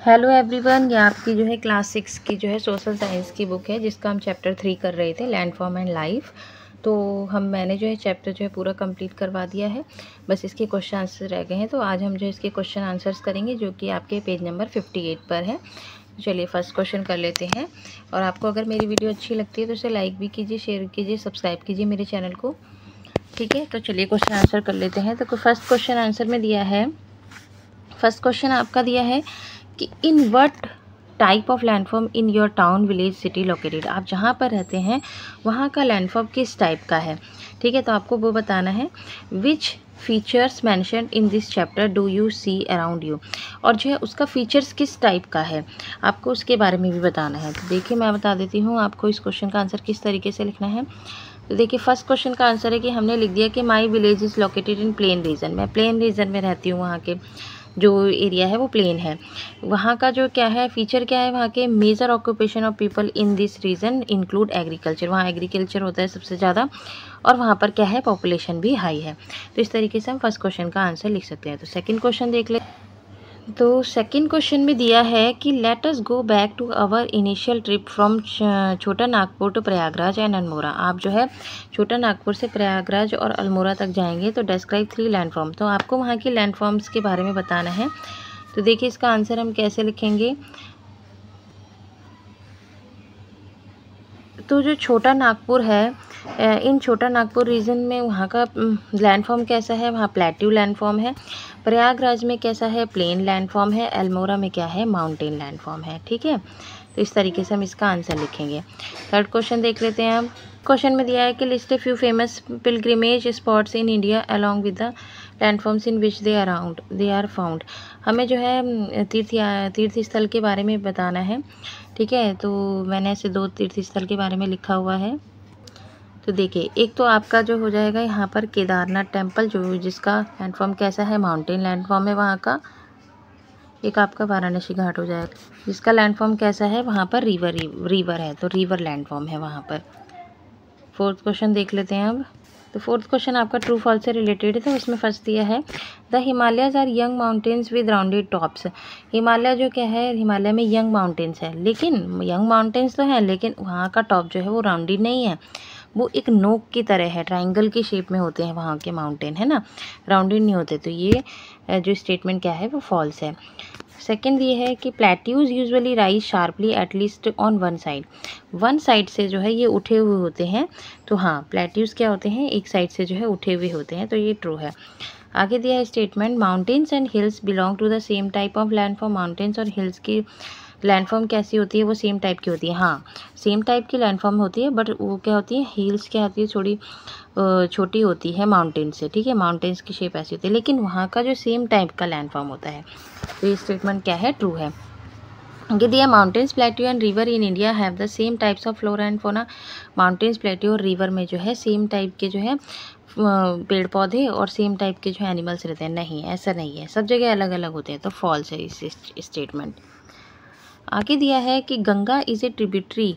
Hello everyone, ये आपकी जो है क्लास 6 की जो है सोशल साइंस की बुक है, जिसका हम चैप्टर 3 कर रहे थे, लैंडफॉर्म एंड लाइफ। तो मैंने जो है चैप्टर जो है पूरा कंप्लीट करवा दिया है, बस इसके क्वेश्चन आंसर रह गए हैं। तो आज हम जो है इसके क्वेश्चन आंसर्स करेंगे, जो कि आपके पेज नंबर 58 पर है। चलिए फर्स्ट क्वेश्चन कर लेते हैं। और आपको अगर मेरी वीडियो अच्छी लगती है तो इसे लाइक भी कीजिए, शेयर कीजिए, सब्सक्राइब कीजिए मेरे चैनल को, ठीक है। तो चलिए क्वेश्चन आंसर कर लेते हैं। तो फर्स्ट क्वेश्चन आंसर में दिया है, फर्स्ट क्वेश्चन आपका दिया है कि in what type of landform in your town village city located. आप जहाँ पर रहते हैं वहाँ का लैंडफॉर्म किस टाइप का है, ठीक है। तो आपको वो बताना है which features mentioned in this chapter do you see around you, और जो है उसका फीचर्स किस टाइप का है आपको उसके बारे में भी बताना है। तो देखिए मैं बता देती हूँ आपको इस क्वेश्चन का आंसर किस तरीके से लिखना है। तो देखिए फर्स्ट क्वेश्चन का आंसर है कि हमने लिख दिया कि my village is located in plain region. मैं प्लेन रीजन में रहती हूँ, वहाँ के जो एरिया है वो प्लेन है। वहाँ का जो क्या है फीचर क्या है, वहाँ के major occupation of people in this region include agriculture. वहाँ एग्रीकल्चर होता है सबसे ज़्यादा, और वहाँ पर क्या है पॉपुलेशन भी हाई है। तो इस तरीके से हम फर्स्ट क्वेश्चन का आंसर लिख सकते हैं। तो सेकंड क्वेश्चन देख ले। तो सेकंड क्वेश्चन में दिया है कि let us go back to our initial trip from Chota Nagpur to Prayagraj and Almora. आप जो है छोटा नागपुर से प्रयागराज और अल्मोड़ा तक जाएंगे। तो डिस्क्राइब 3 लैंडफॉर्म। तो आपको वहाँ की लैंडफॉर्म्स के बारे में बताना है। तो देखिए इसका आंसर हम कैसे लिखेंगे। तो जो छोटा नागपुर है, इन छोटा नागपुर रीजन में वहाँ का लैंडफॉर्म कैसा है, वहाँ प्लेट्यू लैंडफॉर्म है। प्रयागराज में कैसा है, प्लेन लैंडफॉर्म है। अल्मोड़ा में क्या है, माउंटेन लैंडफॉर्म है, ठीक है। तो इस तरीके से हम इसका आंसर लिखेंगे। थर्ड क्वेश्चन देख लेते हैं हम। क्वेश्चन में दिया है कि list a few famous pilgrimage spots in India along with the landforms in which they are found. हमें जो है तीर्थ स्थल के बारे में बताना है, ठीक है। तो मैंने ऐसे 2 तीर्थ स्थल के बारे में लिखा हुआ है। तो देखिए एक तो आपका जो हो जाएगा यहाँ पर केदारनाथ टेम्पल, जो जिसका लैंडफॉर्म कैसा है, माउंटेन लैंडफॉर्म है वहाँ का। एक आपका वाराणसी घाट हो जाएगा, जिसका लैंडफॉर्म कैसा है, वहाँ पर रिवर है, तो रिवर लैंडफॉर्म है वहाँ पर। फोर्थ क्वेश्चन देख लेते हैं अब। तो फोर्थ क्वेश्चन आपका ट्रू फॉल्स से रिलेटेड है। तो उसमें फर्स्ट दिया है the Himalayas are young mountains with rounded tops. Himalaya जो क्या है, हिमालय में यंग माउंटेन्स है, लेकिन यंग माउंटेन्स तो हैं लेकिन वहाँ का टॉप जो है वो राउंडेड नहीं है, वो एक नोक की तरह है, ट्रायंगल की शेप में होते हैं वहाँ के माउंटेन, है ना, राउंडेड नहीं होते। तो ये जो स्टेटमेंट क्या है वो फॉल्स है। सेकेंड ये है कि plateaus usually rise sharply at least on one side से जो है ये उठे हुए होते हैं। तो हाँ प्लेट्यूज क्या होते हैं, एक साइड से जो है उठे हुए होते हैं, तो ये ट्रू है। आगे दिया है statement mountains and hills belong to the same type of landform. Mountains और हिल्स की लैंडफॉर्म कैसी होती है, वो सेम टाइप की होती है। हाँ सेम टाइप की लैंडफॉर्म होती है, बट वो क्या होती है, हिल्स क्या होती है, थोड़ी छोटी होती है माउंटेन से, ठीक है। माउंटेन्स की शेप ऐसी होती है, लेकिन वहाँ का जो सेम टाइप का लैंडफॉर्म होता है। तो ये स्टेटमेंट क्या है, ट्रू है। आगे दिया mountains plateau and river in India have the same types of flora and फोना। माउंटेन्स प्लेट्यू और रिवर में जो है सेम टाइप के जो है पेड़ पौधे और सेम टाइप के जो है एनिमल्स रहते हैं। नहीं, ऐसा नहीं है, सब जगह अलग अलग होते हैं, तो फॉल्स है इस स्टेटमेंट। आगे दिया है कि Ganga is a tributary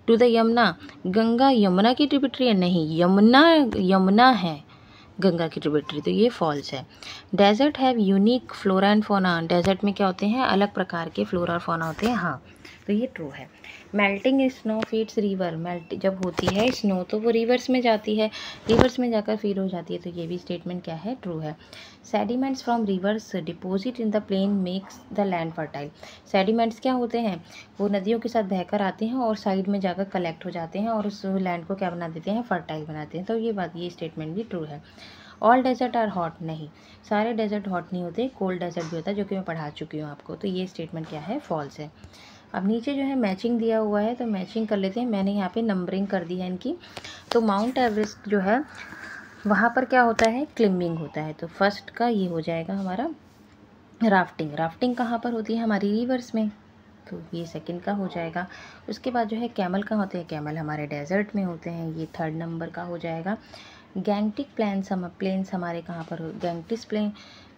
to the Yamuna. Ganga Yamuna की ट्रिब्यूटरी है, नहीं, यमुना है गंगा की ट्रिब्यूटरी, तो ये फॉल्स है। Desert have unique flora and fauna. Desert में क्या होते हैं, अलग प्रकार के फ्लोरा और फोना होते हैं, हाँ, तो ये ट्रू है। Melting snow feeds river. Melt जब होती है स्नो तो वो रिवर्स में जाती है, रिवर्स में जाकर फीड हो जाती है, तो ये भी स्टेटमेंट क्या है, ट्रू है। Sediments from rivers deposit in the plain makes the land fertile. Sediments क्या होते हैं, वो नदियों के साथ बहकर आते हैं और साइड में जाकर कलेक्ट हो जाते हैं और उस लैंड को क्या बना देते हैं, फर्टाइल बनाते हैं, तो ये स्टेटमेंट भी ट्रू है। All desert are hot. नहीं, सारे डेजर्ट हॉट नहीं होते, कोल्ड डेजर्ट भी होता है, जो कि मैं पढ़ा चुकी हूँ आपको, तो ये स्टेटमेंट क्या है, फॉल्स है। अब नीचे जो है मैचिंग दिया हुआ है, तो मैचिंग कर लेते हैं। मैंने यहाँ पे नंबरिंग कर दी है इनकी। तो माउंट एवरेस्ट जो है वहाँ पर क्या होता है, क्लिम्बिंग होता है, तो फर्स्ट का ये हो जाएगा हमारा राफ्टिंग। राफ्टिंग कहाँ पर होती है, हमारी रिवर्स में, तो ये सेकंड का हो जाएगा। उसके बाद जो है कैमल कहाँ होते हैं, कैमल हमारे डेजर्ट में होते हैं, ये थर्ड नंबर का हो जाएगा। गैंगटिक प्लेन्स हमारे कहाँ पर हो, गैंगटिस प्लेन,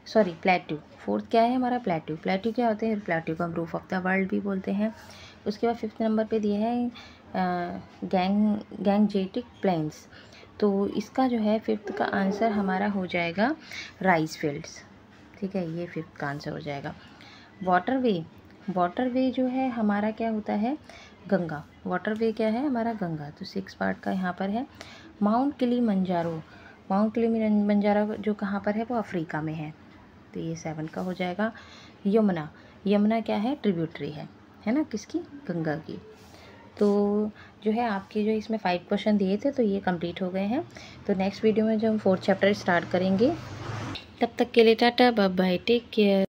सॉरी प्लेट्यू। फोर्थ क्या है हमारा, प्लेट्यू। प्लेट्यू क्या होते हैं, प्लेट्यू को हम रूफ ऑफ द वर्ल्ड भी बोलते हैं। उसके बाद फिफ्थ नंबर पे दिया है गैंगजेटिक प्लेन्स। तो इसका जो है फिफ्थ का आंसर हमारा हो जाएगा राइस फील्ड्स, ठीक है, ये फिफ्थ का आंसर हो जाएगा। वाटरवे, वाटर वे जो है हमारा क्या होता है, गंगा। वाटर वे क्या है हमारा, गंगा। तो 6 पार्ट का यहाँ पर है। माउंट किलिमंजारो, माउंट किलिमंजारो जो कहाँ पर है, वो अफ्रीका में है, तो ये 7 का हो जाएगा। यमुना, यमुना क्या है, ट्रिब्यूटरी है ना, किसकी, गंगा की। तो जो है आपके जो इसमें 5 क्वेश्चन दिए थे तो ये कंप्लीट हो गए हैं। तो नेक्स्ट वीडियो में जो हम 4th चैप्टर स्टार्ट करेंगे, तब तक के लिए tata bye bye, take care.